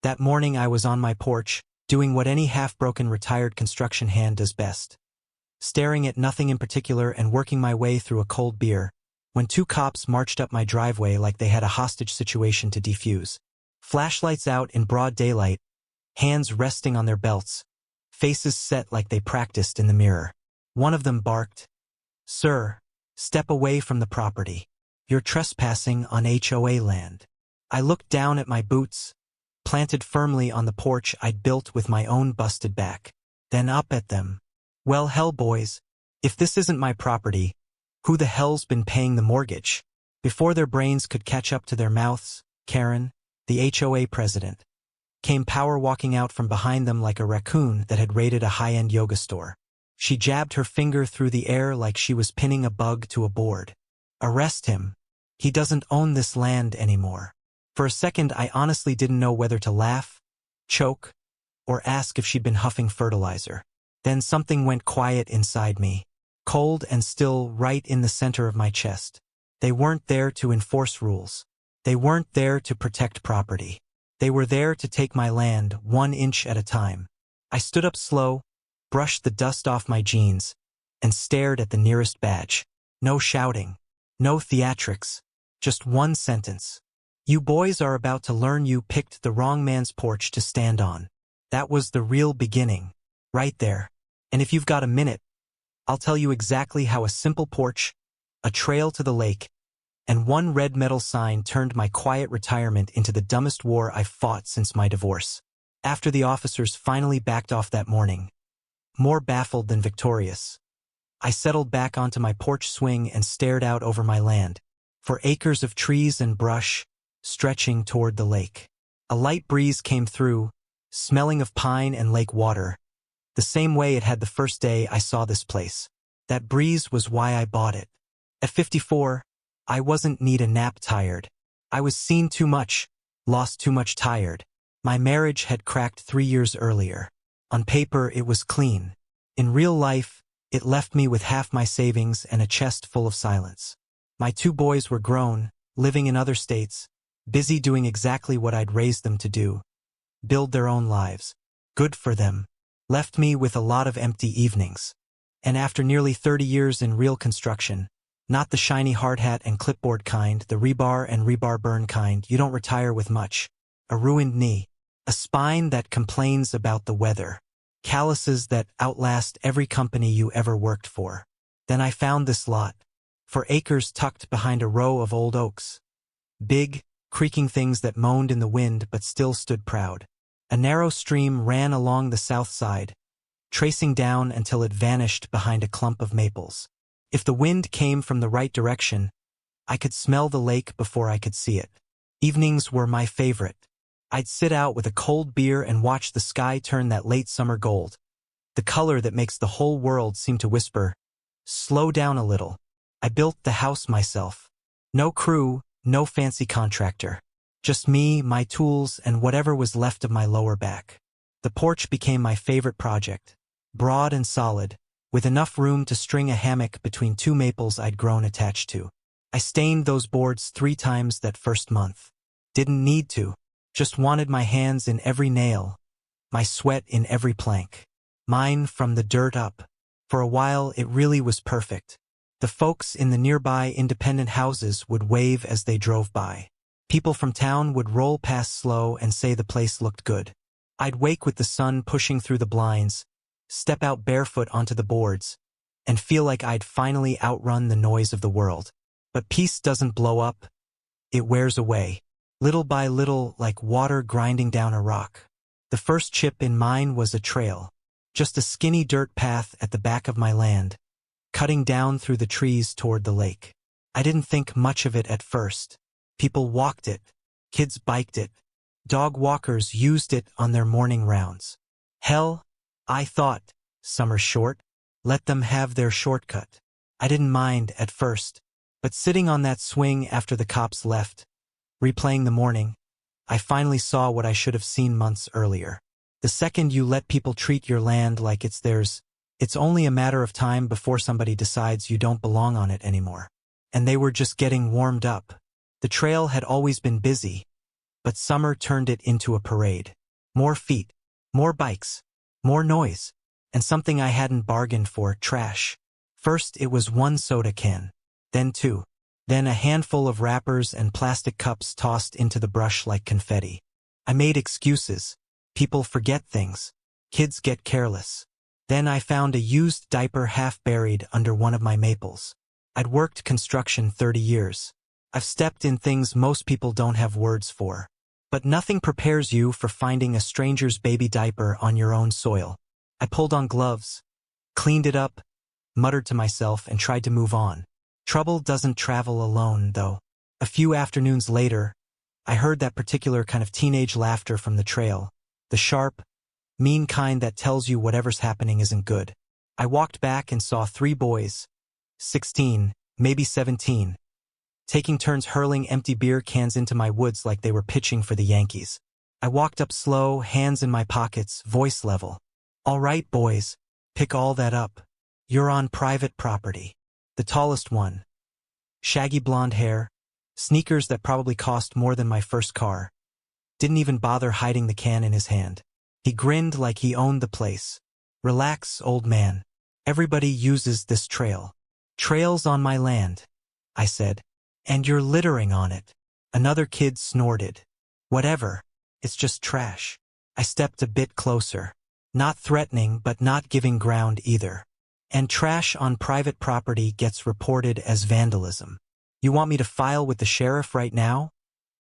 That morning I was on my porch, doing what any half-broken retired construction hand does best. Staring at nothing in particular and working my way through a cold beer, when two cops marched up my driveway like they had a hostage situation to defuse. Flashlights out in broad daylight, hands resting on their belts, faces set like they practiced in the mirror. One of them barked, "Sir, step away from the property. You're trespassing on HOA land." I looked down at my boots, planted firmly on the porch I'd built with my own busted back, then up at them. "Well, hell, boys, if this isn't my property, who the hell's been paying the mortgage?" Before their brains could catch up to their mouths, Karen, the HOA president, came power walking out from behind them like a raccoon that had raided a high-end yoga store. She jabbed her finger through the air like she was pinning a bug to a board. "Arrest him. He doesn't own this land anymore." For a second, I honestly didn't know whether to laugh, choke, or ask if she'd been huffing fertilizer. Then something went quiet inside me, cold and still right in the center of my chest. They weren't there to enforce rules. They weren't there to protect property. They were there to take my land 1 inch at a time. I stood up slow, brushed the dust off my jeans, and stared at the nearest badge. No shouting, no theatrics, just one sentence. "You boys are about to learn you picked the wrong man's porch to stand on." That was the real beginning, right there. And if you've got a minute, I'll tell you exactly how a simple porch, a trail to the lake, and one red metal sign turned my quiet retirement into the dumbest war I've fought since my divorce. After the officers finally backed off that morning, more baffled than victorious, I settled back onto my porch swing and stared out over my land, for acres of trees and brush stretching toward the lake. A light breeze came through, smelling of pine and lake water, the same way it had the first day I saw this place. That breeze was why I bought it. At 54, I wasn't need a nap tired. I was seen too much, lost too much tired. My marriage had cracked 3 years earlier. On paper, it was clean. In real life, it left me with half my savings and a chest full of silence. My 2 boys were grown, living in other states, busy doing exactly what I'd raised them to do, build their own lives. Good for them. Left me with a lot of empty evenings. And after nearly 30 years in real construction, not the shiny hard hat and clipboard kind, the rebar and rebar burn kind, you don't retire with much. A ruined knee, a spine that complains about the weather, calluses that outlast every company you ever worked for. Then I found this lot, for acres tucked behind a row of old oaks. Big, creaking things that moaned in the wind but still stood proud. A narrow stream ran along the south side, tracing down until it vanished behind a clump of maples. If the wind came from the right direction, I could smell the lake before I could see it. Evenings were my favorite. I'd sit out with a cold beer and watch the sky turn that late summer gold, the color that makes the whole world seem to whisper, "Slow down a little." I built the house myself. No crew, no fancy contractor. Just me, my tools, and whatever was left of my lower back. The porch became my favorite project, broad and solid, with enough room to string a hammock between 2 maples I'd grown attached to. I stained those boards 3 times that first month. Didn't need to, just wanted my hands in every nail, my sweat in every plank. Mine from the dirt up. For a while, it really was perfect. The folks in the nearby independent houses would wave as they drove by. People from town would roll past slow and say the place looked good. I'd wake with the sun pushing through the blinds, step out barefoot onto the boards, and feel like I'd finally outrun the noise of the world. But peace doesn't blow up. It wears away, little by little, like water grinding down a rock. The first chip in mine was a trail, just a skinny dirt path at the back of my land, cutting down through the trees toward the lake. I didn't think much of it at first. People walked it, kids biked it, dog walkers used it on their morning rounds. Hell, I thought, summer's short, let them have their shortcut. I didn't mind at first, but sitting on that swing after the cops left, replaying the morning, I finally saw what I should have seen months earlier. The second you let people treat your land like it's theirs, it's only a matter of time before somebody decides you don't belong on it anymore. And they were just getting warmed up. The trail had always been busy, but summer turned it into a parade. More feet, more bikes, more noise, and something I hadn't bargained for, trash. First it was one soda can, then two, then a handful of wrappers and plastic cups tossed into the brush like confetti. I made excuses. People forget things. Kids get careless. Then I found a used diaper half buried under one of my maples. I'd worked construction 30 years. I've stepped in things most people don't have words for. But nothing prepares you for finding a stranger's baby diaper on your own soil. I pulled on gloves, cleaned it up, muttered to myself, and tried to move on. Trouble doesn't travel alone, though. A few afternoons later, I heard that particular kind of teenage laughter from the trail, the sharp, mean kind that tells you whatever's happening isn't good. I walked back and saw 3 boys, 16, maybe 17, taking turns hurling empty beer cans into my woods like they were pitching for the Yankees. I walked up slow, hands in my pockets, voice level. "All right, boys, pick all that up. You're on private property." The tallest one, shaggy blonde hair, sneakers that probably cost more than my first car, didn't even bother hiding the can in his hand. He grinned like he owned the place. "Relax, old man. Everybody uses this trail." "Trail's on my land," I said. "And you're littering on it." Another kid snorted. "Whatever. It's just trash." I stepped a bit closer. Not threatening, but not giving ground either. "And trash on private property gets reported as vandalism. You want me to file with the sheriff right now?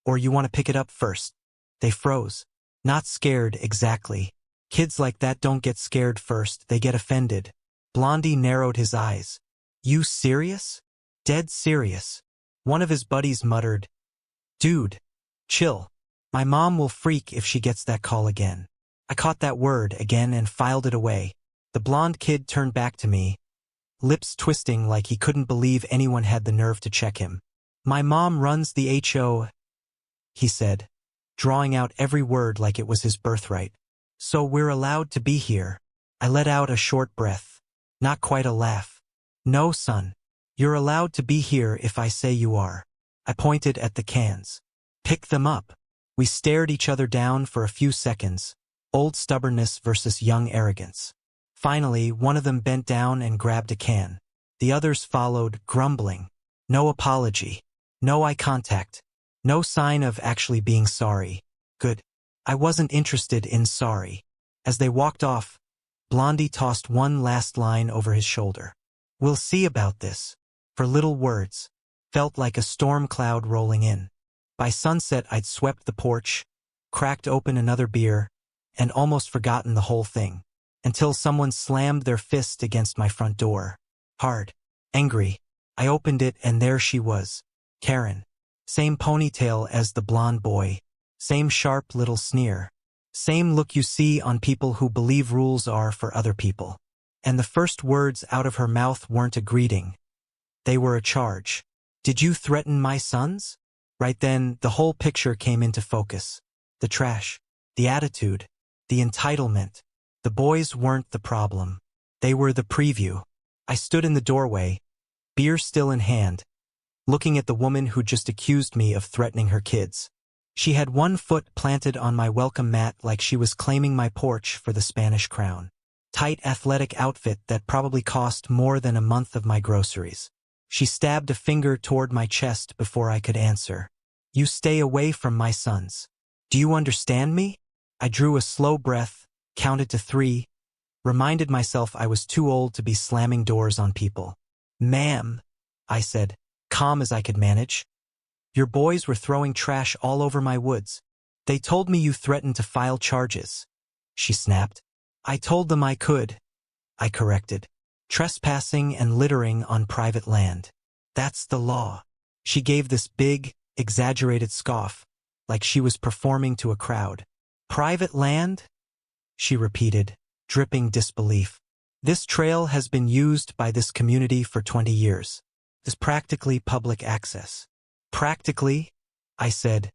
Or you want to pick it up first?" They froze. Not scared exactly. Kids like that don't get scared first, they get offended. Blondie narrowed his eyes. "You serious?" "Dead serious." One of his buddies muttered, "Dude, chill. My mom will freak if she gets that call again." I caught that word again and filed it away. The blonde kid turned back to me, lips twisting like he couldn't believe anyone had the nerve to check him. "My mom runs the HOA," he said, drawing out every word like it was his birthright. "So we're allowed to be here." I let out a short breath. Not quite a laugh. "No, son. You're allowed to be here if I say you are." I pointed at the cans. "Pick them up." We stared each other down for a few seconds. Old stubbornness versus young arrogance. Finally, one of them bent down and grabbed a can. The others followed, grumbling. No apology. No eye contact. No sign of actually being sorry. Good. I wasn't interested in sorry. As they walked off, Blondie tossed one last line over his shoulder. "We'll see about this." For little words. Felt like a storm cloud rolling in. By sunset, I'd swept the porch, cracked open another beer, and almost forgotten the whole thing. Until someone slammed their fist against my front door. Hard. Angry. I opened it and there she was. Karen. Same ponytail as the blonde boy. Same sharp little sneer. Same look you see on people who believe rules are for other people. And the first words out of her mouth weren't a greeting. They were a charge. "Did you threaten my sons?" Right then, the whole picture came into focus. The trash. The attitude. The entitlement. The boys weren't the problem. They were the preview. I stood in the doorway, beer still in hand, looking at the woman who just accused me of threatening her kids. She had one foot planted on my welcome mat like she was claiming my porch for the Spanish crown. Tight athletic outfit that probably cost more than a month of my groceries. She stabbed a finger toward my chest before I could answer. "You stay away from my sons. Do you understand me?" I drew a slow breath, counted to 3, reminded myself I was too old to be slamming doors on people. "Ma'am," I said, calm as I could manage. "Your boys were throwing trash all over my woods. They told me you threatened to file charges." She snapped. "I told them I could," I corrected. "Trespassing and littering on private land. That's the law." She gave this big, exaggerated scoff, like she was performing to a crowd. "Private land?" she repeated, dripping disbelief. "This trail has been used by this community for 20 years. It's practically public access." "Practically," I said,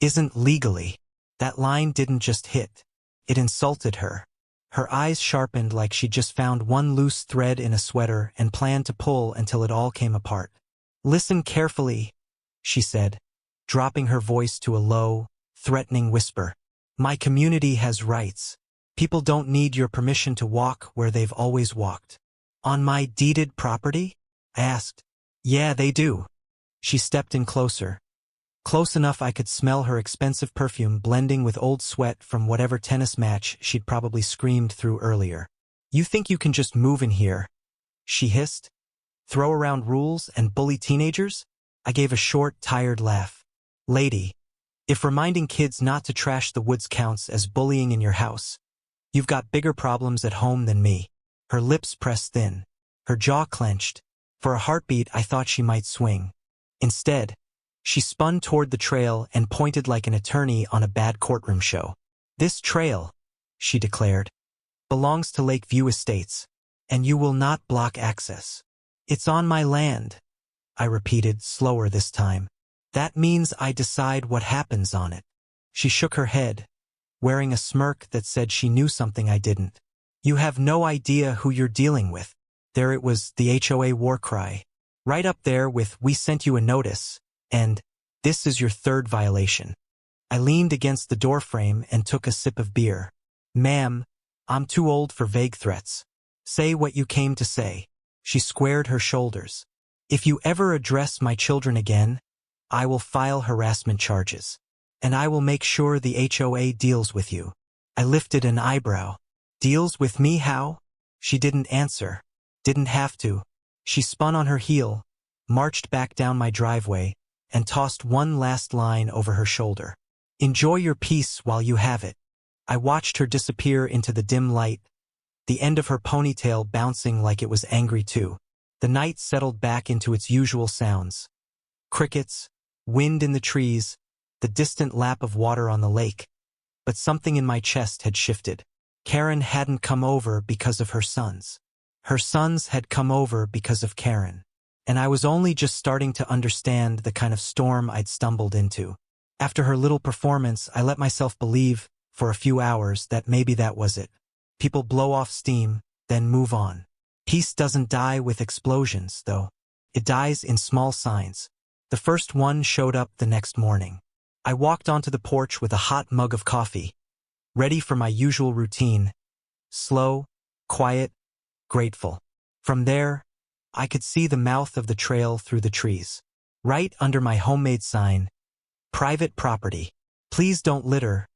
"isn't legally." That line didn't just hit. It insulted her. Her eyes sharpened like she'd just found one loose thread in a sweater and planned to pull until it all came apart. "Listen carefully," she said, dropping her voice to a low, threatening whisper. My community has rights. People don't need your permission to walk where they've always walked. On my deeded property? I asked. Yeah, they do. She stepped in closer. Close enough I could smell her expensive perfume blending with old sweat from whatever tennis match she'd probably screamed through earlier. You think you can just move in here? She hissed. Throw around rules and bully teenagers? I gave a short, tired laugh. Lady, if reminding kids not to trash the woods counts as bullying in your house, you've got bigger problems at home than me. Her lips pressed thin. Her jaw clenched. For a heartbeat I thought she might swing. Instead, she spun toward the trail and pointed like an attorney on a bad courtroom show. This trail, she declared, belongs to Lakeview Estates, and you will not block access. It's on my land, I repeated, slower this time. That means I decide what happens on it. She shook her head, wearing a smirk that said she knew something I didn't. You have no idea who you're dealing with. There it was, the HOA war cry. Right up there with, we sent you a notice, and, this is your third violation. I leaned against the doorframe and took a sip of beer. Ma'am, I'm too old for vague threats. Say what you came to say. She squared her shoulders. If you ever address my children again, I will file harassment charges. And I will make sure the HOA deals with you. I lifted an eyebrow. Deals with me how? She didn't answer. Didn't have to. She spun on her heel, marched back down my driveway, and tossed one last line over her shoulder. Enjoy your peace while you have it. I watched her disappear into the dim light, the end of her ponytail bouncing like it was angry too. The night settled back into its usual sounds. Crickets, wind in the trees, the distant lap of water on the lake. But something in my chest had shifted. Karen hadn't come over because of her sons. Her sons had come over because of Karen. And I was only just starting to understand the kind of storm I'd stumbled into. After her little performance, I let myself believe, for a few hours, that maybe that was it. People blow off steam, then move on. Peace doesn't die with explosions, though. It dies in small signs. The first one showed up the next morning. I walked onto the porch with a hot mug of coffee, ready for my usual routine. Slow, quiet, grateful. From there, I could see the mouth of the trail through the trees. Right under my homemade sign, private property, please don't litter,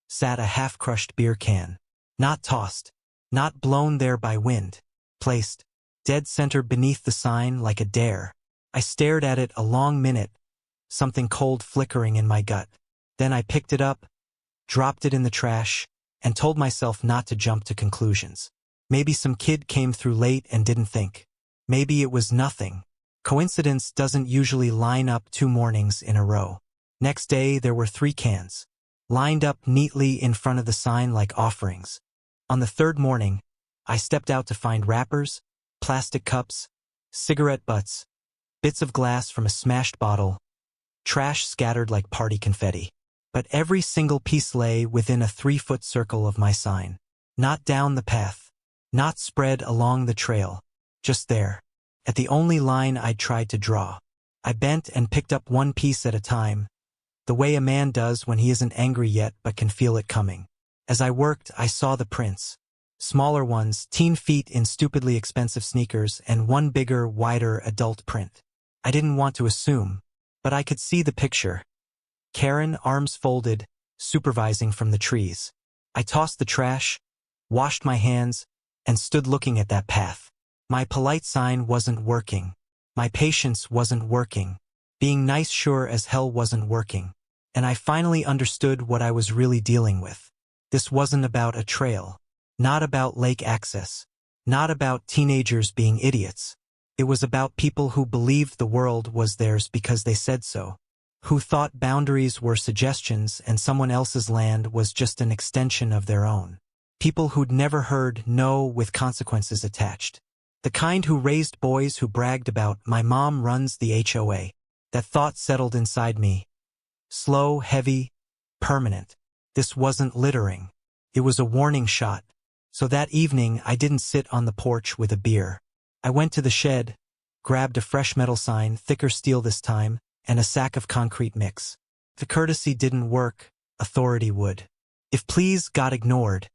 sat a half-crushed beer can. Not tossed, not blown there by wind, placed dead center beneath the sign like a dare. I stared at it a long minute, something cold flickering in my gut. Then I picked it up, dropped it in the trash, and told myself not to jump to conclusions. Maybe some kid came through late and didn't think. Maybe it was nothing. Coincidence doesn't usually line up 2 mornings in a row. Next day there were 3 cans, lined up neatly in front of the sign like offerings. On the 3rd morning, I stepped out to find wrappers, plastic cups, cigarette butts, bits of glass from a smashed bottle, trash scattered like party confetti. But every single piece lay within a 3-foot circle of my sign. Not down the path, not spread along the trail, just there, at the only line I'd tried to draw. I bent and picked up one piece at a time, the way a man does when he isn't angry yet but can feel it coming. As I worked, I saw the prints. Smaller ones, teen feet in stupidly expensive sneakers, and one bigger, wider adult print. I didn't want to assume, but I could see the picture. Karen, arms folded, supervising from the trees. I tossed the trash, washed my hands, and stood looking at that path. My polite sign wasn't working. My patience wasn't working. Being nice sure as hell wasn't working. And I finally understood what I was really dealing with. This wasn't about a trail. Not about lake access. Not about teenagers being idiots. It was about people who believed the world was theirs because they said so. Who thought boundaries were suggestions and someone else's land was just an extension of their own. People who'd never heard no with consequences attached. The kind who raised boys who bragged about, my mom runs the HOA. That thought settled inside me. Slow, heavy, permanent. This wasn't littering. It was a warning shot. So that evening I didn't sit on the porch with a beer. I went to the shed, grabbed a fresh metal sign, thicker steel this time, and a sack of concrete mix. The courtesy didn't work, authority would. If pleas got ignored,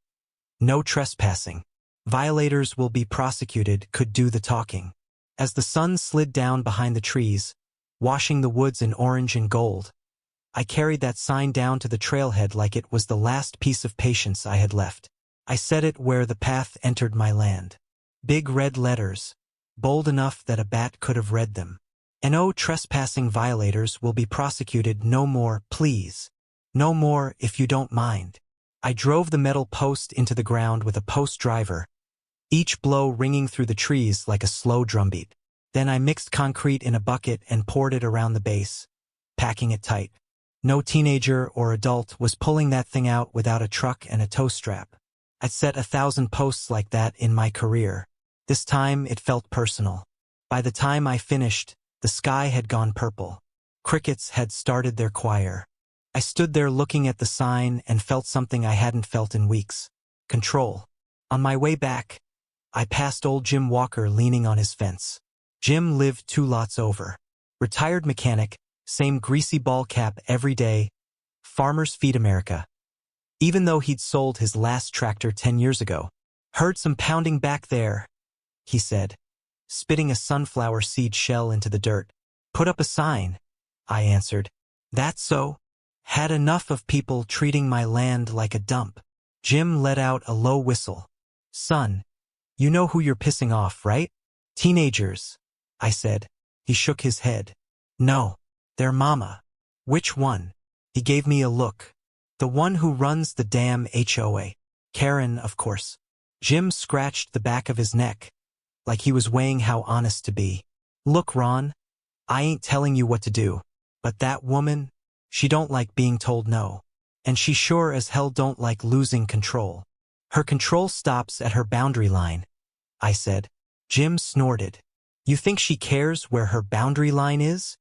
no trespassing. Violators will be prosecuted could do the talking. As the sun slid down behind the trees, washing the woods in orange and gold, I carried that sign down to the trailhead like it was the last piece of patience I had left. I set it where the path entered my land. Big red letters, bold enough that a bat could have read them. No trespassing violators will be prosecuted no more, please. No more, if you don't mind. I drove the metal post into the ground with a post driver, each blow ringing through the trees like a slow drumbeat. Then I mixed concrete in a bucket and poured it around the base, packing it tight. No teenager or adult was pulling that thing out without a truck and a tow strap. I'd set 1,000 posts like that in my career. This time it felt personal. By the time I finished, the sky had gone purple. Crickets had started their choir. I stood there looking at the sign and felt something I hadn't felt in weeks. Control. On my way back, I passed old Jim Walker leaning on his fence. Jim lived 2 lots over. Retired mechanic, same greasy ball cap every day. Farmers feed America. Even though he'd sold his last tractor 10 years ago. Heard some pounding back there, he said, spitting a sunflower seed shell into the dirt. Put up a sign, I answered. That's so. Had enough of people treating my land like a dump. Jim let out a low whistle. Son, you know who you're pissing off, right? Teenagers, I said. He shook his head. No, their mama. Which one? He gave me a look. The one who runs the damn HOA. Karen, of course. Jim scratched the back of his neck, like he was weighing how honest to be. Look, Ron, I ain't telling you what to do, but that woman, she don't like being told no. And she sure as hell don't like losing control. Her control stops at her boundary line, I said. Jim snorted. You think she cares where her boundary line is?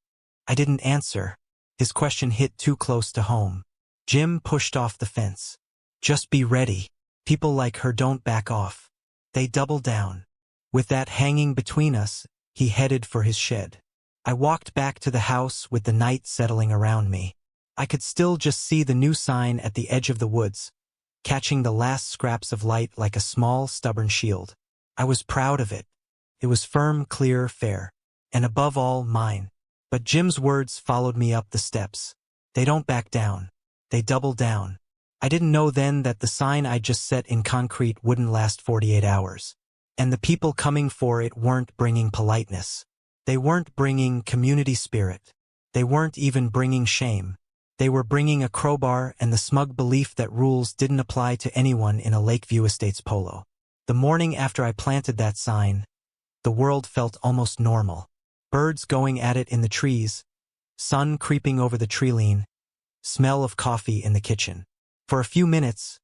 I didn't answer. His question hit too close to home. Jim pushed off the fence. Just be ready. People like her don't back off. They double down. With that hanging between us, he headed for his shed. I walked back to the house with the night settling around me. I could still just see the new sign at the edge of the woods, catching the last scraps of light like a small, stubborn shield. I was proud of it. It was firm, clear, fair, and above all, mine. But Jim's words followed me up the steps. They don't back down. They double down. I didn't know then that the sign I just set in concrete wouldn't last 48 hours. And the people coming for it weren't bringing politeness. They weren't bringing community spirit. They weren't even bringing shame. They were bringing a crowbar and the smug belief that rules didn't apply to anyone in a Lakeview Estates polo. The morning after I planted that sign, the world felt almost normal. Birds going at it in the trees, sun creeping over the tree-line, smell of coffee in the kitchen. For a few minutes,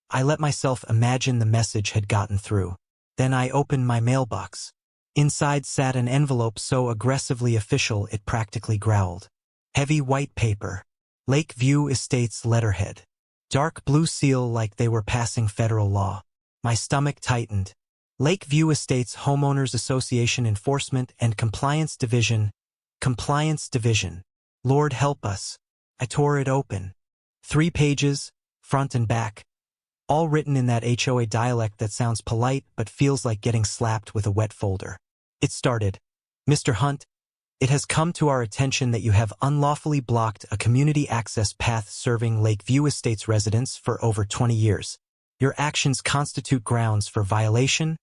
I let myself imagine the message had gotten through. Then I opened my mailbox. Inside sat an envelope so aggressively official it practically growled. Heavy white paper. Lakeview Estates letterhead. Dark blue seal like they were passing federal law. My stomach tightened. Lakeview Estates Homeowners Association Enforcement and Compliance Division. Compliance Division. Lord help us. I tore it open. 3 pages, front and back. All written in that HOA dialect that sounds polite but feels like getting slapped with a wet folder. It started, Mr. Hunt, it has come to our attention that you have unlawfully blocked a community access path serving Lakeview Estates residents for over 20 years. Your actions constitute grounds for violation,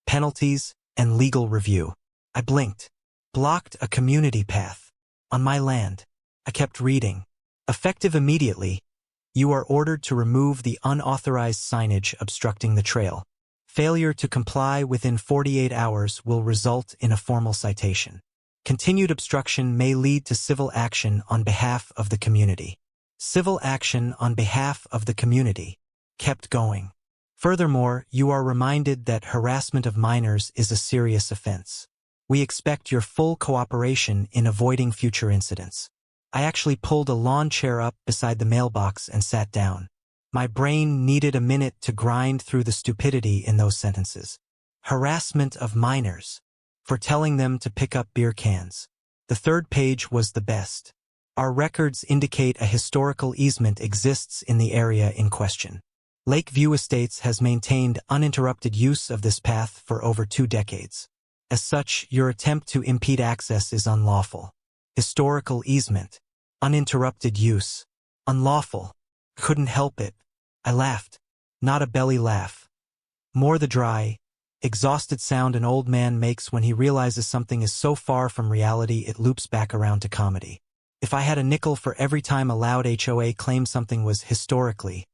penalties, and legal review. I blinked. Blocked a community path. On my land. I kept reading. Effective immediately, you are ordered to remove the unauthorized signage obstructing the trail. Failure to comply within 48 hours will result in a formal citation. Continued obstruction may lead to civil action on behalf of the community. Civil action on behalf of the community. Kept going. Furthermore, you are reminded that harassment of minors is a serious offense. We expect your full cooperation in avoiding future incidents. I actually pulled a lawn chair up beside the mailbox and sat down. My brain needed a minute to grind through the stupidity in those sentences. Harassment of minors. For telling them to pick up beer cans. The 3rd page was the best. Our records indicate a historical easement exists in the area in question. Lakeview Estates has maintained uninterrupted use of this path for over 2 decades. As such, your attempt to impede access is unlawful. Historical easement. Uninterrupted use. Unlawful. Couldn't help it. I laughed. Not a belly laugh. More the dry, exhausted sound an old man makes when he realizes something is so far from reality it loops back around to comedy. If I had a nickel for every time a loud HOA claimed something was historically,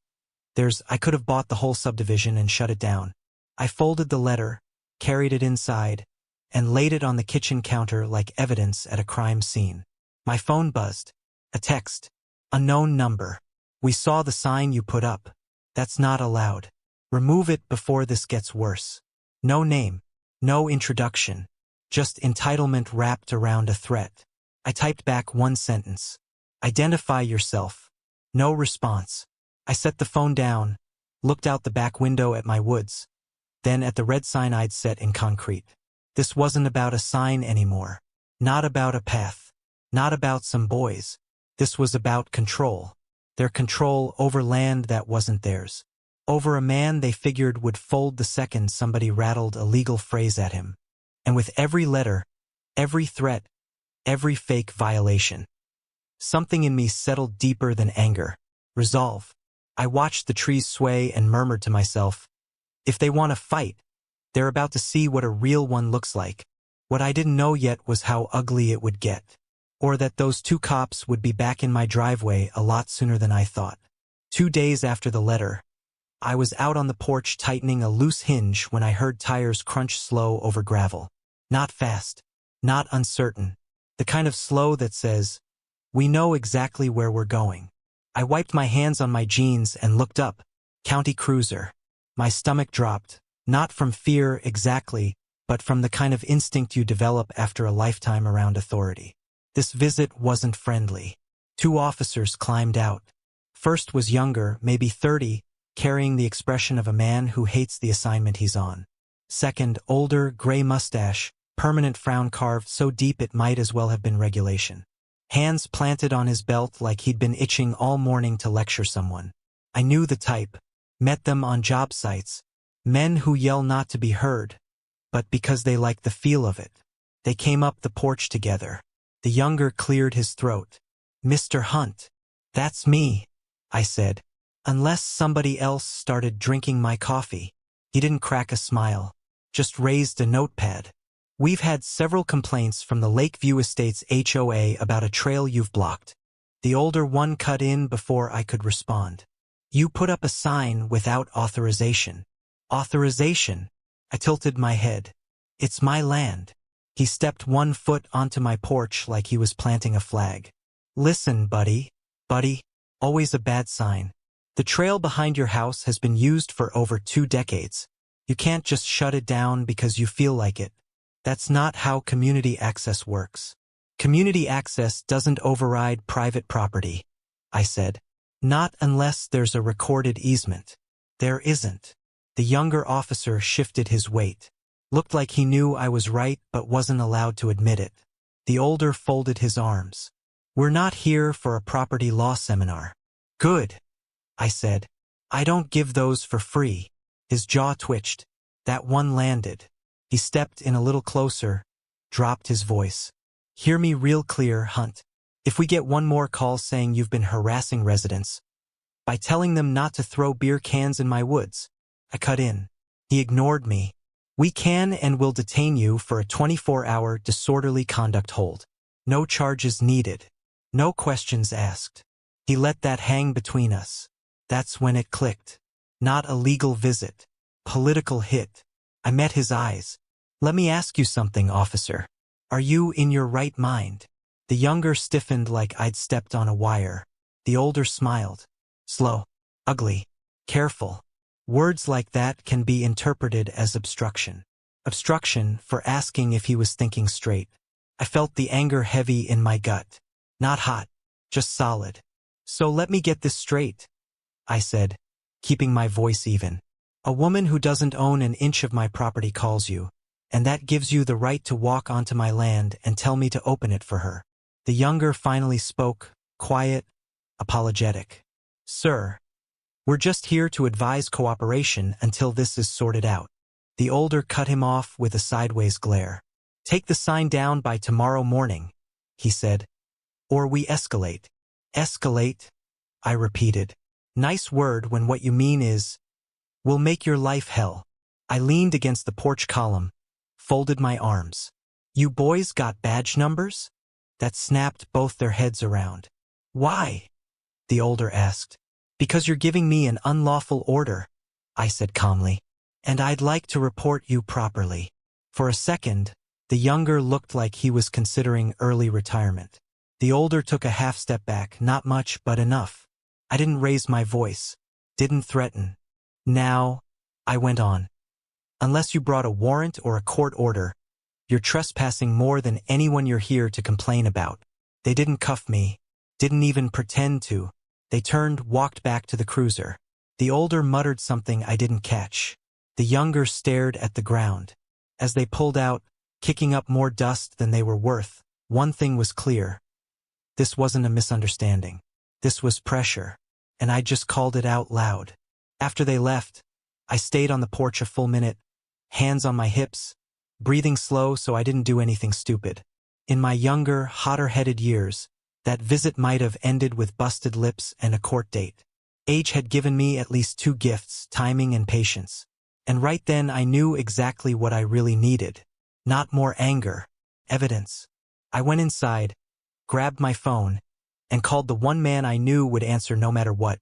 I could have bought the whole subdivision and shut it down. I folded the letter, carried it inside, and laid it on the kitchen counter like evidence at a crime scene. My phone buzzed. A text. Unknown number. We saw the sign you put up. That's not allowed. Remove it before this gets worse. No name. No introduction. Just entitlement wrapped around a threat. I typed back one sentence. Identify yourself. No response. I set the phone down, looked out the back window at my woods, then at the red sign I'd set in concrete. This wasn't about a sign anymore. Not about a path. Not about some boys. This was about control. Their control over land that wasn't theirs. Over a man they figured would fold the second somebody rattled a legal phrase at him. And with every letter, every threat, every fake violation, something in me settled deeper than anger. Resolve. I watched the trees sway and murmured to myself, if they want to fight, they're about to see what a real one looks like. What I didn't know yet was how ugly it would get. Or that those 2 cops would be back in my driveway a lot sooner than I thought. 2 days after the letter, I was out on the porch tightening a loose hinge when I heard tires crunch slow over gravel. Not fast. Not uncertain. The kind of slow that says, we know exactly where we're going. I wiped my hands on my jeans and looked up. County cruiser. My stomach dropped, not from fear exactly, but from the kind of instinct you develop after a lifetime around authority. This visit wasn't friendly. 2 officers climbed out. First was younger, maybe 30, carrying the expression of a man who hates the assignment he's on. Second, older, gray mustache, permanent frown carved so deep it might as well have been regulation. Hands planted on his belt like he'd been itching all morning to lecture someone. I knew the type. Met them on job sites. Men who yell not to be heard, but because they like the feel of it. They came up the porch together. The younger cleared his throat. Mr. Hunt. That's me, I said. Unless somebody else started drinking my coffee. He didn't crack a smile. Just raised a notepad. We've had several complaints from the Lakeview Estates HOA about a trail you've blocked. The older one cut in before I could respond. You put up a sign without authorization. Authorization? I tilted my head. It's my land. He stepped 1 foot onto my porch like he was planting a flag. Listen, buddy. Buddy, always a bad sign. The trail behind your house has been used for over 2 decades. You can't just shut it down because you feel like it. That's not how community access works. Community access doesn't override private property, I said. Not unless there's a recorded easement. There isn't. The younger officer shifted his weight. Looked like he knew I was right but wasn't allowed to admit it. The older folded his arms. We're not here for a property law seminar. Good, I said. I don't give those for free. His jaw twitched. That one landed. He stepped in a little closer, dropped his voice. Hear me real clear, Hunt. If we get one more call saying you've been harassing residents, by telling them not to throw beer cans in my woods, I cut in. He ignored me. We can and will detain you for a 24-hour disorderly conduct hold. No charges needed. No questions asked. He let that hang between us. That's when it clicked. Not a legal visit. Political hit. I met his eyes. Let me ask you something, officer. Are you in your right mind? The younger stiffened like I'd stepped on a wire. The older smiled. Slow. Ugly. Careful. Words like that can be interpreted as obstruction. Obstruction for asking if he was thinking straight. I felt the anger heavy in my gut. Not hot. Just solid. So let me get this straight, I said, keeping my voice even. A woman who doesn't own an inch of my property calls you, and that gives you the right to walk onto my land and tell me to open it for her. The younger finally spoke, quiet, apologetic. "Sir, we're just here to advise cooperation until this is sorted out." The older cut him off with a sideways glare. "Take the sign down by tomorrow morning," he said, "or we escalate." "Escalate?" I repeated. "Nice word when what you mean is, we'll make your life hell." I leaned against the porch column, folded my arms. "You boys got badge numbers?" That snapped both their heads around. "Why?" the older asked. "Because you're giving me an unlawful order," I said calmly. "And I'd like to report you properly." For a second, the younger looked like he was considering early retirement. The older took a half step back, not much, but enough. I didn't raise my voice, didn't threaten. "Now," I went on, "unless you brought a warrant or a court order, you're trespassing more than anyone you're here to complain about." They didn't cuff me, didn't even pretend to. They turned, walked back to the cruiser. The older muttered something I didn't catch. The younger stared at the ground. As they pulled out, kicking up more dust than they were worth, one thing was clear. This wasn't a misunderstanding. This was pressure, and I just called it out loud. After they left, I stayed on the porch a full minute, hands on my hips, breathing slow so I didn't do anything stupid. In my younger, hotter-headed years, that visit might have ended with busted lips and a court date. Age had given me at least two gifts, timing and patience. And right then I knew exactly what I really needed. Not more anger, evidence. I went inside, grabbed my phone, and called the one man I knew would answer no matter what.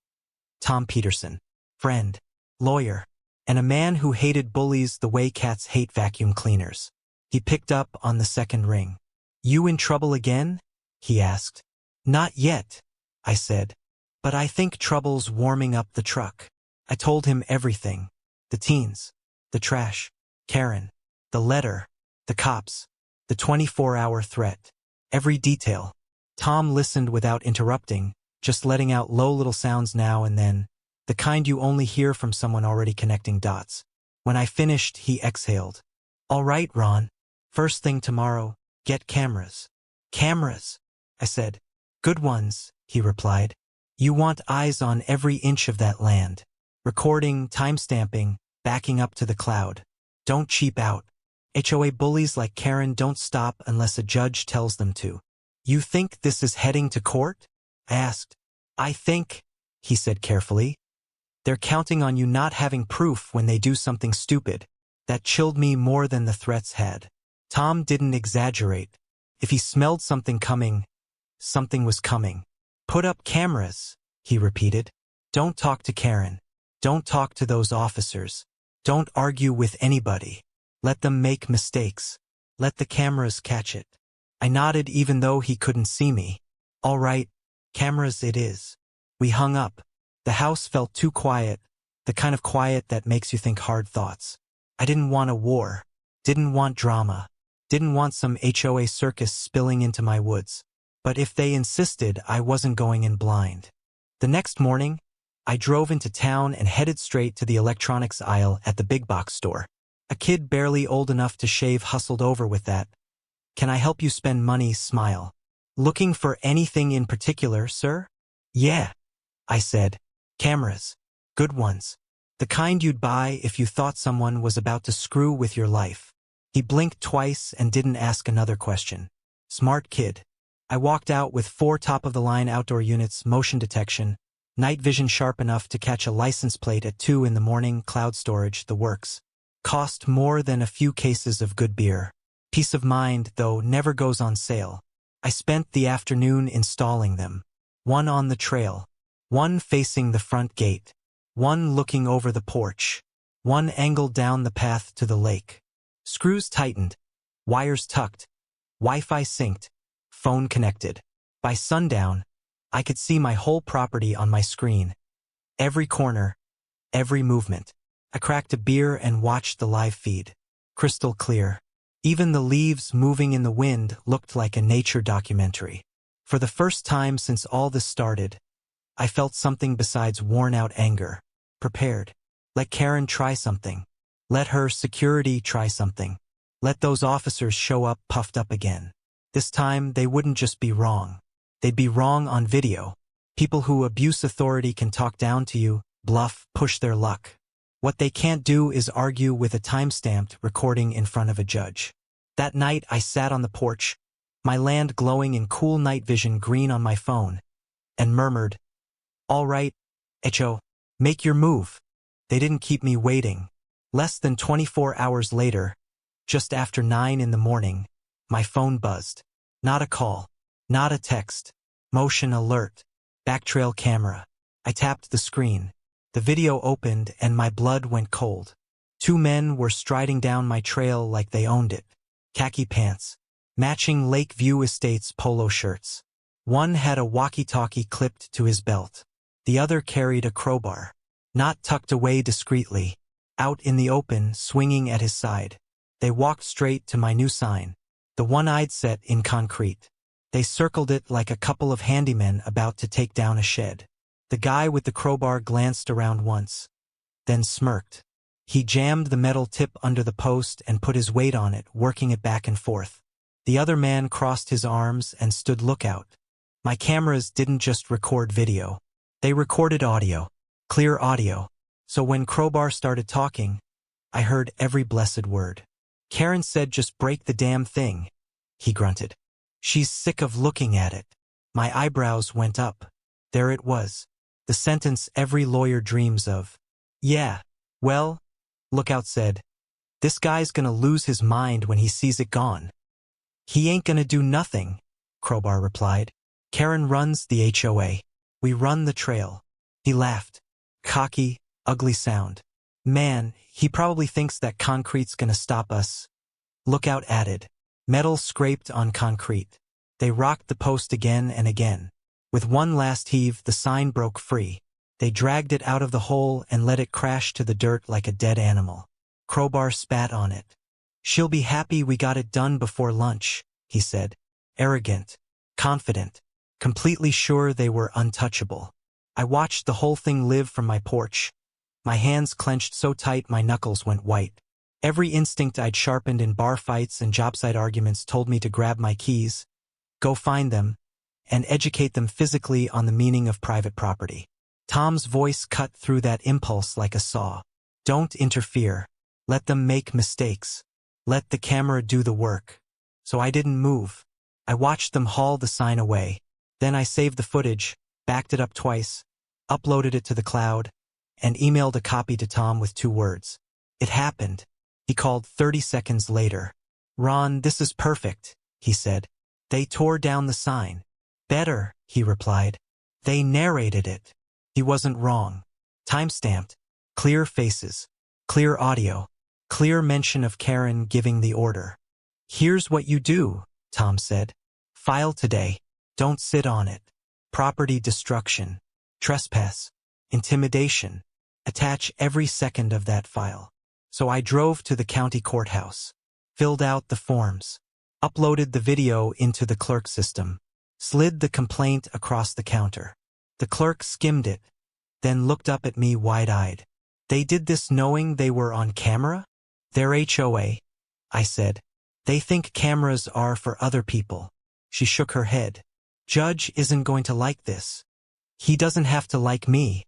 Tom Peterson. Friend, lawyer, and a man who hated bullies the way cats hate vacuum cleaners. He picked up on the second ring. "You in trouble again?" he asked. "Not yet," I said, "but I think trouble's warming up the truck." I told him everything. The teens, the trash, Karen, the letter, the cops, the 24-hour threat. Every detail. Tom listened without interrupting, just letting out low little sounds now and then, the kind you only hear from someone already connecting dots. When I finished, he exhaled. "All right, Ron. First thing tomorrow, get cameras." "Cameras?" I said. "Good ones," he replied. "You want eyes on every inch of that land. Recording, timestamping, backing up to the cloud. Don't cheap out. HOA bullies like Karen don't stop unless a judge tells them to." "You think this is heading to court?" I asked. "I think," he said carefully, "they're counting on you not having proof when they do something stupid." That chilled me more than the threats had. Tom didn't exaggerate. If he smelled something coming, something was coming. "Put up cameras," he repeated. "Don't talk to Karen. Don't talk to those officers. Don't argue with anybody. Let them make mistakes. Let the cameras catch it." I nodded even though he couldn't see me. "All right, cameras it is." We hung up. The house felt too quiet, the kind of quiet that makes you think hard thoughts. I didn't want a war. Didn't want drama. Didn't want some HOA circus spilling into my woods. But if they insisted, I wasn't going in blind. The next morning, I drove into town and headed straight to the electronics aisle at the big box store. A kid barely old enough to shave hustled over with that "Can I help you spend money?" smile. "Looking for anything in particular, sir?" "Yeah," I said. "Cameras. Good ones. The kind you'd buy if you thought someone was about to screw with your life." He blinked twice and didn't ask another question. Smart kid. I walked out with 4 top-of-the-line outdoor units, motion detection, night vision sharp enough to catch a license plate at 2 in the morning, cloud storage, the works. Cost more than a few cases of good beer. Peace of mind, though, never goes on sale. I spent the afternoon installing them. One on the trail. One facing the front gate. One looking over the porch. One angled down the path to the lake. Screws tightened. Wires tucked. Wi-Fi synced. Phone connected. By sundown, I could see my whole property on my screen. Every corner. Every movement. I cracked a beer and watched the live feed. Crystal clear. Even the leaves moving in the wind looked like a nature documentary. For the first time since all this started, I felt something besides worn-out anger. Prepared. Let Karen try something. Let her security try something. Let those officers show up puffed up again. This time, they wouldn't just be wrong. They'd be wrong on video. People who abuse authority can talk down to you, bluff, push their luck. What they can't do is argue with a time-stamped recording in front of a judge. That night, I sat on the porch, my land glowing in cool night vision green on my phone, and murmured, "All right, HO, make your move." They didn't keep me waiting. Less than 24 hours later, just after 9 in the morning, my phone buzzed. Not a call, not a text. Motion alert. Backtrail camera. I tapped the screen. The video opened and my blood went cold. 2 men were striding down my trail like they owned it. Khaki pants. Matching Lakeview Estates polo shirts. One had a walkie-talkie clipped to his belt. The other carried a crowbar. Not tucked away discreetly. Out in the open, swinging at his side. They walked straight to my new sign. The one I'd set in concrete. They circled it like a couple of handymen about to take down a shed. The guy with the crowbar glanced around once, then smirked. He jammed the metal tip under the post and put his weight on it, working it back and forth. The other man crossed his arms and stood lookout. My cameras didn't just record video. They recorded audio. Clear audio. So when Crowbar started talking, I heard every blessed word. "Karen said just break the damn thing," he grunted. "She's sick of looking at it." My eyebrows went up. There it was. The sentence every lawyer dreams of. "Yeah, well," Lookout said, "this guy's gonna lose his mind when he sees it gone." "He ain't gonna do nothing," Crowbar replied. "Karen runs the HOA. We run the trail." He laughed. Cocky, ugly sound. "Man, he probably thinks that concrete's gonna stop us." Lookout added. Metal scraped on concrete. They rocked the post again and again. With one last heave, the sign broke free. They dragged it out of the hole and let it crash to the dirt like a dead animal. Crowbar spat on it. "She'll be happy we got it done before lunch," he said. Arrogant, confident, completely sure they were untouchable. I watched the whole thing live from my porch. My hands clenched so tight my knuckles went white. Every instinct I'd sharpened in bar fights and job site arguments told me to grab my keys, go find them, and educate them physically on the meaning of private property. Tom's voice cut through that impulse like a saw. "Don't interfere. Let them make mistakes. Let the camera do the work." So I didn't move. I watched them haul the sign away. Then I saved the footage, backed it up twice, uploaded it to the cloud, and emailed a copy to Tom with 2 words. "It happened." He called 30 seconds later. "Ron, this is perfect," he said. "They tore down the sign." "Better," he replied. "They narrated it." He wasn't wrong. Timestamped. Clear faces. Clear audio. Clear mention of Karen giving the order. "Here's what you do," Tom said. "File today. Don't sit on it. Property destruction. Trespass. Intimidation. Attach every second of that file." So I drove to the county courthouse. Filled out the forms. Uploaded the video into the clerk system. Slid the complaint across the counter. The clerk skimmed it, then looked up at me wide-eyed. "They did this knowing they were on camera?" "They're HOA," I said. "They think cameras are for other people." She shook her head. "Judge isn't going to like this." "He doesn't have to like me,"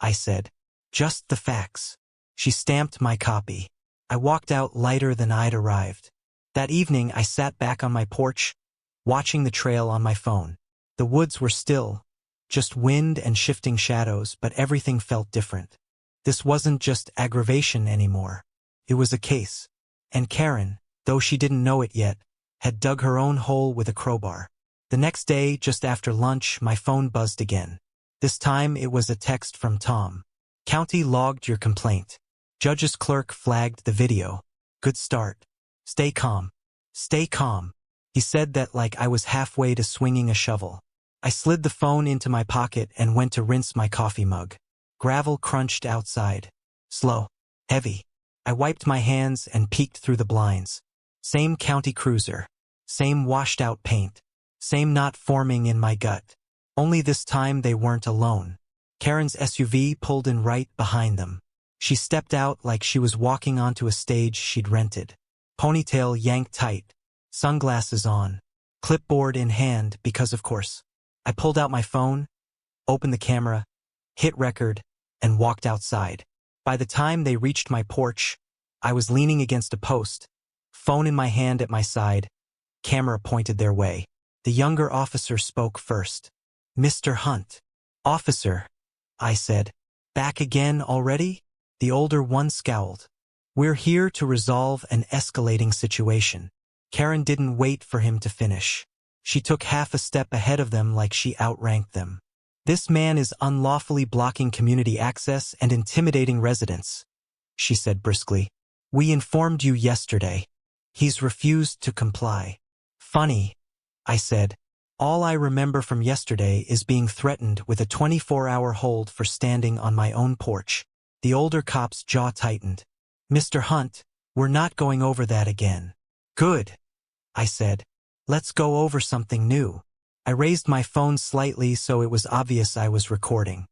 I said. "Just the facts." She stamped my copy. I walked out lighter than I'd arrived. That evening, I sat back on my porch, watching the trail on my phone. The woods were still, just wind and shifting shadows, but everything felt different. This wasn't just aggravation anymore. It was a case. And Karen, though she didn't know it yet, had dug her own hole with a crowbar. The next day, just after lunch, my phone buzzed again. This time, it was a text from Tom. "County logged your complaint. Judge's clerk flagged the video. Good start. Stay calm. Stay calm." He said that like I was halfway to swinging a shovel. I slid the phone into my pocket and went to rinse my coffee mug. Gravel crunched outside. Slow. Heavy. I wiped my hands and peeked through the blinds. Same county cruiser. Same washed-out paint. Same knot forming in my gut. Only this time they weren't alone. Karen's SUV pulled in right behind them. She stepped out like she was walking onto a stage she'd rented. Ponytail yanked tight. Sunglasses on. clipboard in hand because of course. I pulled out my phone, opened the camera, hit record, and walked outside. By the time they reached my porch, I was leaning against a post, phone in my hand at my side, camera pointed their way. The younger officer spoke first. "Mr. Hunt." "Officer," I said. "Back again already?" The older one scowled. "We're here to resolve an escalating situation." Karen didn't wait for him to finish. She took half a step ahead of them like she outranked them. "This man is unlawfully blocking community access and intimidating residents," she said briskly. "We informed you yesterday. He's refused to comply." "Funny," I said. "All I remember from yesterday is being threatened with a 24-hour hold for standing on my own porch." The older cop's jaw tightened. "Mr. Hunt, we're not going over that again." "Good," I said. "Let's go over something new." I raised my phone slightly so it was obvious I was recording.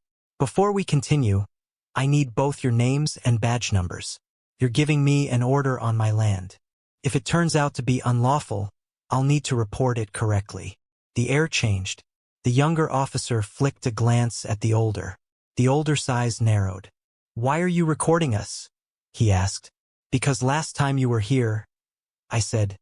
"Before we continue, I need both your names and badge numbers. You're giving me an order on my land. If it turns out to be unlawful, I'll need to report it correctly." The air changed. The younger officer flicked a glance at the older. The older's eyes narrowed. "Why are you recording us?" he asked. "Because last time you were here," I said,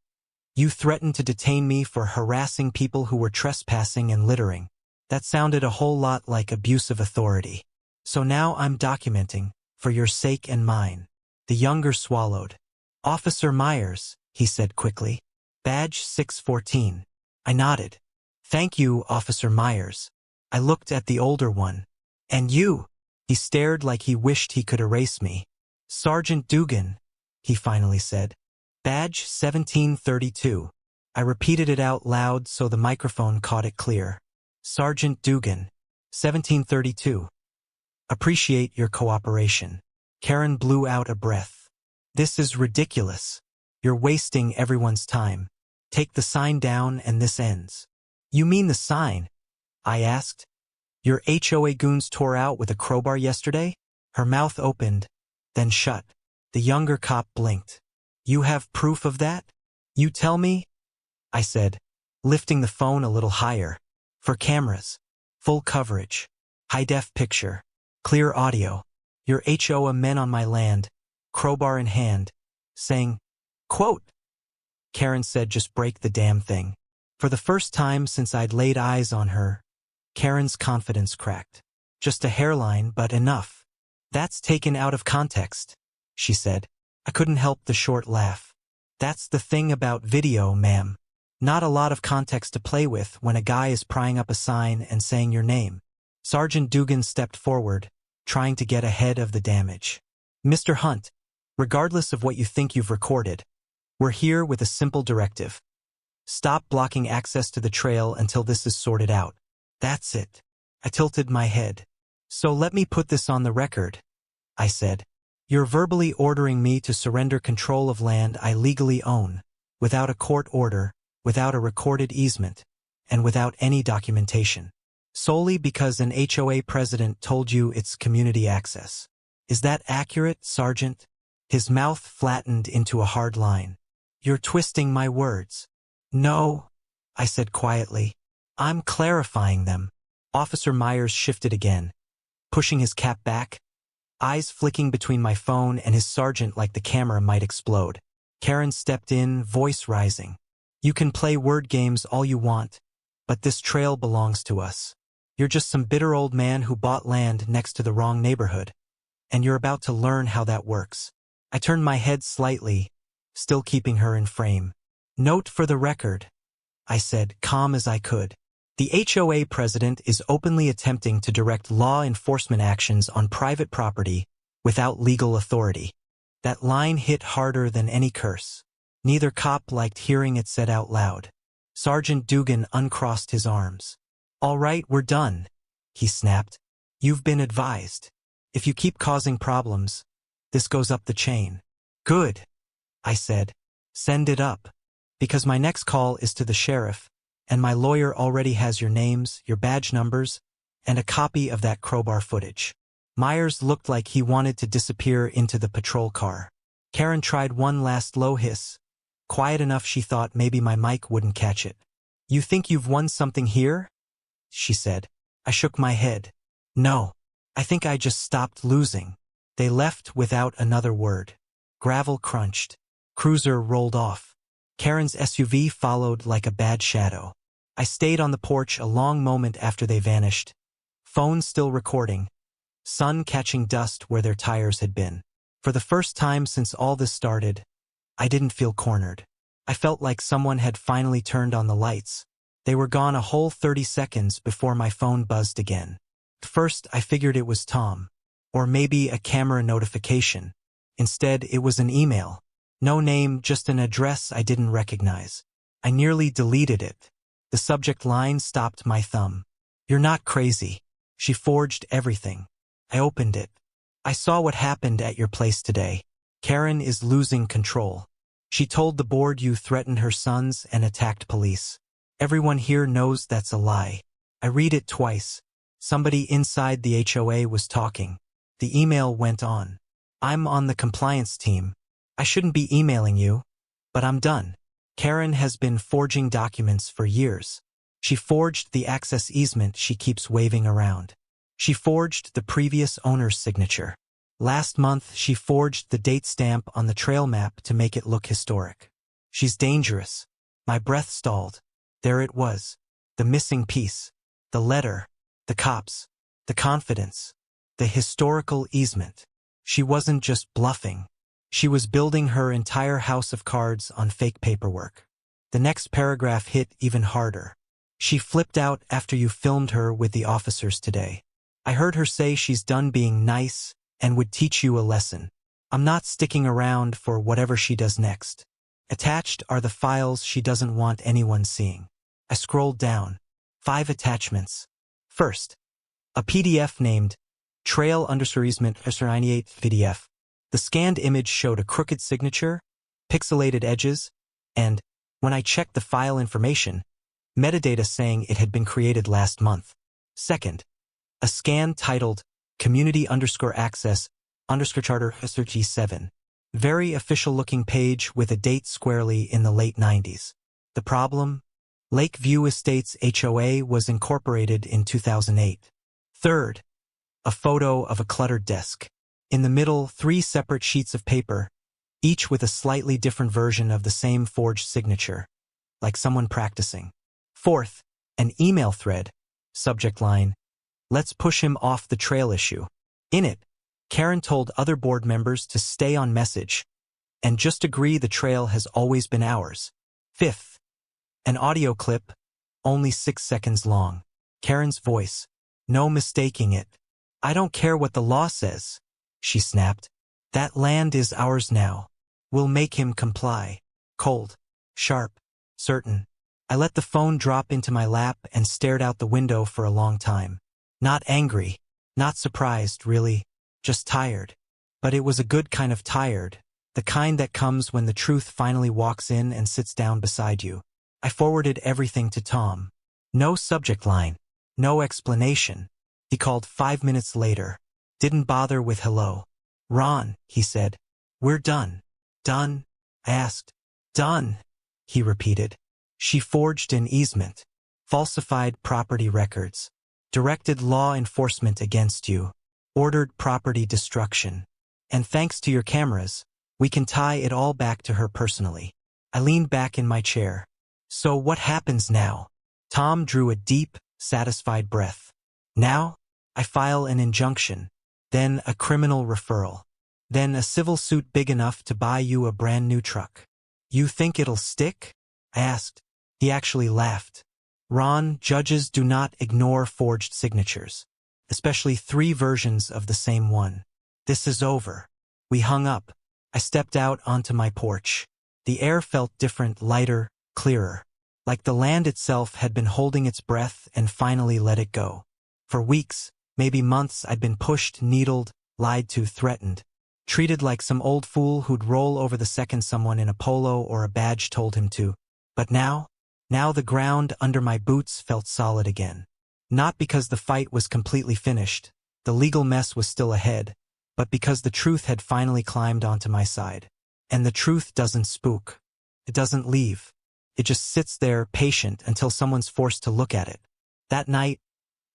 "you threatened to detain me for harassing people who were trespassing and littering. That sounded a whole lot like abuse of authority. So now I'm documenting, for your sake and mine." The younger swallowed. "Officer Myers," he said quickly. "Badge 614. I nodded. "Thank you, Officer Myers." I looked at the older one. "And you?" He stared like he wished he could erase me. "Sergeant Dugan," he finally said. "Badge 1732. I repeated it out loud so the microphone caught it clear. "Sergeant Dugan, 1732. Appreciate your cooperation." Karen blew out a breath. "This is ridiculous. You're wasting everyone's time. Take the sign down and this ends." "You mean the sign?" I asked. "Your HOA goons tore out with a crowbar yesterday?" Her mouth opened, then shut. The younger cop blinked. "You have proof of that?" "You tell me," I said, lifting the phone a little higher. "For cameras. Full coverage. High-def picture. Clear audio. Your HOA men on my land, crowbar in hand, saying, quote." Karen said, "Just break the damn thing." For the first time since I'd laid eyes on her, Karen's confidence cracked. "Just a hairline, but enough." "That's taken out of context," she said. I couldn't help the short laugh. "That's the thing about video, ma'am. Not a lot of context to play with when a guy is prying up a sign and saying your name." Sergeant Dugan stepped forward, trying to get ahead of the damage. "Mr. Hunt, regardless of what you think you've recorded, we're here with a simple directive. Stop blocking access to the trail until this is sorted out." "That's it." I tilted my head. "So let me put this on the record," I said. "You're verbally ordering me to surrender control of land I legally own, without a court order, without a recorded easement, and without any documentation, solely because an HOA president told you it's community access. Is that accurate, Sergeant?" His mouth flattened into a hard line. "You're twisting my words." "No," I said quietly. "I'm clarifying them." Officer Myers shifted again, pushing his cap back, eyes flicking between my phone and his sergeant like the camera might explode. Karen stepped in, voice rising. "You can play word games all you want, but this trail belongs to us. You're just some bitter old man who bought land next to the wrong neighborhood, and you're about to learn how that works." I turned my head slightly, still keeping her in frame. "Note for the record," I said, calm as I could. "The HOA president is openly attempting to direct law enforcement actions on private property without legal authority." That line hit harder than any curse. Neither cop liked hearing it said out loud. Sergeant Dugan uncrossed his arms. "All right, we're done," he snapped. "You've been advised. If you keep causing problems, this goes up the chain." "Good," I said. "Send it up. Because my next call is to the sheriff, and my lawyer already has your names, your badge numbers, and a copy of that crowbar footage." Myers looked like he wanted to disappear into the patrol car. Karen tried one last low hiss, quiet enough she thought maybe my mic wouldn't catch it. You think you've won something here? She said. I shook my head. No. I think I just stopped losing. They left without another word. Gravel crunched. Cruiser rolled off. Karen's SUV followed like a bad shadow. I stayed on the porch a long moment after they vanished. Phone still recording. Sun catching dust where their tires had been. For the first time since all this started, I didn't feel cornered. I felt like someone had finally turned on the lights. They were gone a whole 30 seconds before my phone buzzed again. First, I figured it was Tom. Or maybe a camera notification. Instead, it was an email. No name, just an address I didn't recognize. I nearly deleted it. The subject line stopped my thumb. You're not crazy. She forged everything. I opened it. I saw what happened at your place today. Karen is losing control. She told the board you threatened her sons and attacked police. Everyone here knows that's a lie. I read it twice. Somebody inside the HOA was talking. The email went on. I'm on the compliance team. I shouldn't be emailing you, but I'm done. Karen has been forging documents for years. She forged the access easement she keeps waving around. She forged the previous owner's signature. Last month, she forged the date stamp on the trail map to make it look historic. She's dangerous. My breath stalled. There it was. The missing piece. The letter. The cops. The confidence. The historical easement. She wasn't just bluffing. She was building her entire house of cards on fake paperwork. The next paragraph hit even harder. She flipped out after you filmed her with the officers today. I heard her say she's done being nice and would teach you a lesson. I'm not sticking around for whatever she does next. Attached are the files she doesn't want anyone seeing. I scrolled down. 5 attachments. First, a PDF named Trail_Easement_98 PDF. The scanned image showed a crooked signature, pixelated edges, and, when I checked the file information, metadata saying it had been created last month. Second, a scan titled Community_Access_Charter_G7. Very official-looking page with a date squarely in the late 90s. The problem? Lakeview Estates HOA was incorporated in 2008. Third, a photo of a cluttered desk. In the middle, 3 separate sheets of paper, each with a slightly different version of the same forged signature, like someone practicing. Fourth, an email thread. Subject line, let's push him off the trail issue. In it, Karen told other board members to stay on message and just agree the trail has always been ours. Fifth, an audio clip, only 6 seconds long. Karen's voice, no mistaking it. I don't care what the law says, she snapped. That land is ours now. We'll make him comply. Cold, sharp, certain. I let the phone drop into my lap and stared out the window for a long time. Not angry, not surprised, really, just tired. But it was a good kind of tired, the kind that comes when the truth finally walks in and sits down beside you. I forwarded everything to Tom. No subject line, no explanation. He called 5 minutes later. Didn't bother with hello. Ron, he said. We're done. Done? I asked. Done, he repeated. She forged an easement, falsified property records, directed law enforcement against you, ordered property destruction. And thanks to your cameras, we can tie it all back to her personally. I leaned back in my chair. So what happens now? Tom drew a deep, satisfied breath. Now, I file an injunction, then a criminal referral, then a civil suit big enough to buy you a brand new truck. You think it'll stick? I asked. He actually laughed. Ron, judges do not ignore forged signatures, especially 3 versions of the same one. This is over. We hung up. I stepped out onto my porch. The air felt different, lighter, clearer, like the land itself had been holding its breath and finally let it go. For weeks, maybe months, I'd been pushed, needled, lied to, threatened, treated like some old fool who'd roll over the second someone in a polo or a badge told him to. But now the ground under my boots felt solid again. Not because the fight was completely finished, the legal mess was still ahead, but because the truth had finally climbed onto my side. And the truth doesn't spook. It doesn't leave. It just sits there, patient, until someone's forced to look at it. That night,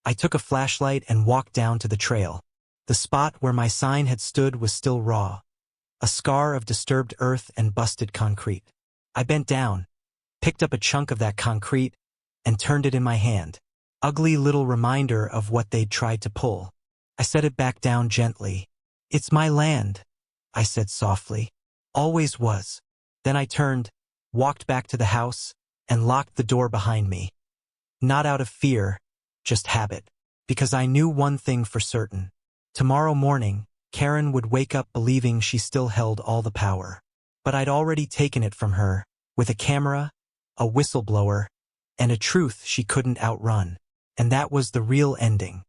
I took a flashlight and walked down to the trail. The spot where my sign had stood was still raw, a scar of disturbed earth and busted concrete. I bent down, picked up a chunk of that concrete, and turned it in my hand. Ugly little reminder of what they'd tried to pull. I set it back down gently. "It's my land," I said softly. "Always was." Then I turned, walked back to the house, and locked the door behind me. Not out of fear, just habit. Because I knew one thing for certain. Tomorrow morning, Karen would wake up believing she still held all the power. But I'd already taken it from her, with a camera, a whistleblower, and a truth she couldn't outrun. And that was the real ending.